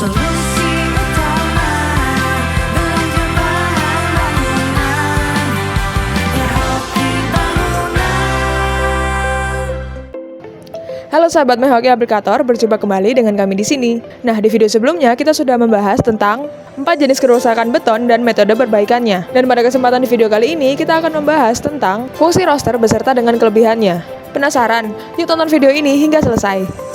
Solusi utama belanja bahan bangunan, ya Hoki Bangunan. Halo sahabat MyHoki Aplikator, berjumpa kembali dengan kami di sini. Nah, di video sebelumnya kita sudah membahas tentang 4 jenis kerusakan beton dan metode perbaikannya. Dan pada kesempatan di video kali ini kita akan membahas tentang fungsi roster beserta dengan kelebihannya. Penasaran? Yuk tonton video ini hingga selesai.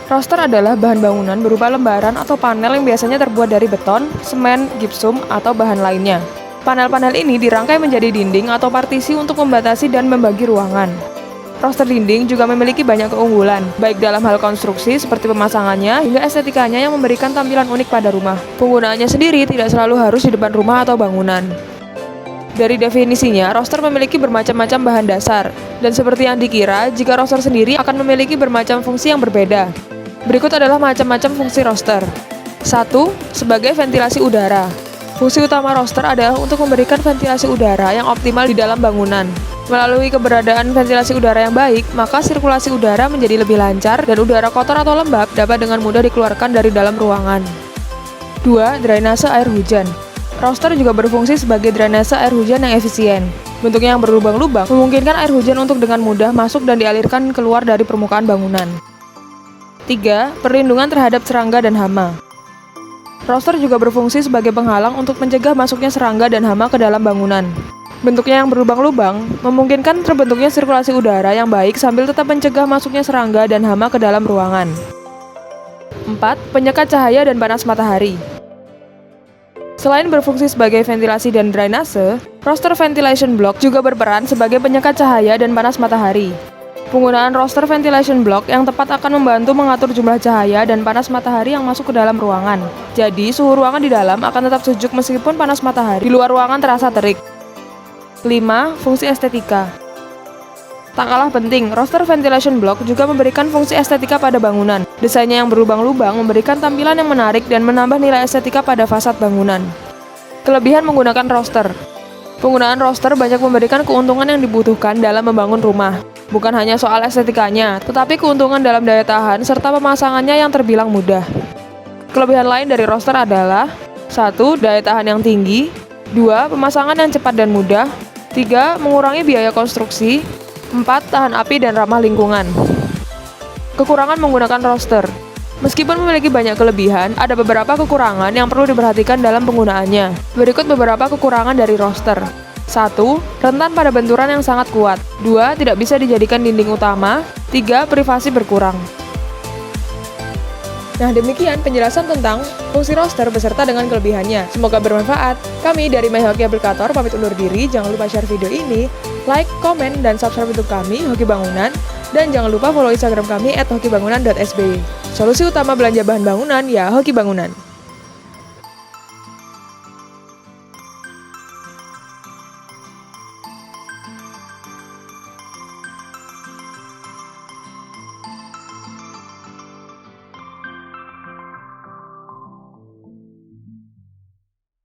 Roster adalah bahan bangunan berupa lembaran atau panel yang biasanya terbuat dari beton, semen, gipsum, atau bahan lainnya. Panel-panel ini dirangkai menjadi dinding atau partisi untuk membatasi dan membagi ruangan. Roster dinding juga memiliki banyak keunggulan, baik dalam hal konstruksi seperti pemasangannya hingga estetikanya yang memberikan tampilan unik pada rumah. Penggunaannya sendiri tidak selalu harus di depan rumah atau bangunan. Dari definisinya, roster memiliki bermacam-macam bahan dasar, dan seperti yang dikira, jika roster sendiri akan memiliki bermacam fungsi yang berbeda. Berikut adalah macam-macam fungsi roster. 1. Sebagai ventilasi udara. Fungsi utama roster adalah untuk memberikan ventilasi udara yang optimal di dalam bangunan. Melalui keberadaan ventilasi udara yang baik, maka sirkulasi udara menjadi lebih lancar dan udara kotor atau lembab dapat dengan mudah dikeluarkan dari dalam ruangan. 2. Drainase air hujan. Roster juga berfungsi sebagai drainase air hujan yang efisien. Bentuknya yang berlubang-lubang memungkinkan air hujan untuk dengan mudah masuk dan dialirkan keluar dari permukaan bangunan. 3. Perlindungan terhadap serangga dan hama. Roster juga berfungsi sebagai penghalang untuk mencegah masuknya serangga dan hama ke dalam bangunan. Bentuknya yang berlubang-lubang memungkinkan terbentuknya sirkulasi udara yang baik sambil tetap mencegah masuknya serangga dan hama ke dalam ruangan. 4. Penyekat cahaya dan panas matahari. Selain berfungsi sebagai ventilasi dan drainase, roster ventilation block juga berperan sebagai penyekat cahaya dan panas matahari. Penggunaan roster ventilation block yang tepat akan membantu mengatur jumlah cahaya dan panas matahari yang masuk ke dalam ruangan. Jadi, suhu ruangan di dalam akan tetap sejuk meskipun panas matahari di luar ruangan terasa terik. 5. Fungsi estetika. Tak kalah penting, roster ventilation block juga memberikan fungsi estetika pada bangunan. Desainnya yang berlubang-lubang memberikan tampilan yang menarik dan menambah nilai estetika pada fasad bangunan. Kelebihan menggunakan roster. Penggunaan roster banyak memberikan keuntungan yang dibutuhkan dalam membangun rumah. Bukan hanya soal estetikanya, tetapi keuntungan dalam daya tahan serta pemasangannya yang terbilang mudah. Kelebihan lain dari roster adalah 1. Daya tahan yang tinggi. 2. Pemasangan yang cepat dan mudah. 3. Mengurangi biaya konstruksi. 4. Tahan api dan ramah lingkungan. Kekurangan menggunakan roster. Meskipun memiliki banyak kelebihan, ada beberapa kekurangan yang perlu diperhatikan dalam penggunaannya. Berikut beberapa kekurangan dari roster. 1. Rentan pada benturan yang sangat kuat. 2. Tidak bisa dijadikan dinding utama. 3. Privasi berkurang. Nah, demikian penjelasan tentang fungsi roster beserta dengan kelebihannya. Semoga bermanfaat. Kami dari MyHoki Aplikator pamit undur diri. Jangan lupa share video ini, like, komen, dan subscribe YouTube kami, Hoki Bangunan. Dan jangan lupa follow Instagram kami @hokibangunan.sby. Solusi utama belanja bahan bangunan, ya Hoki Bangunan.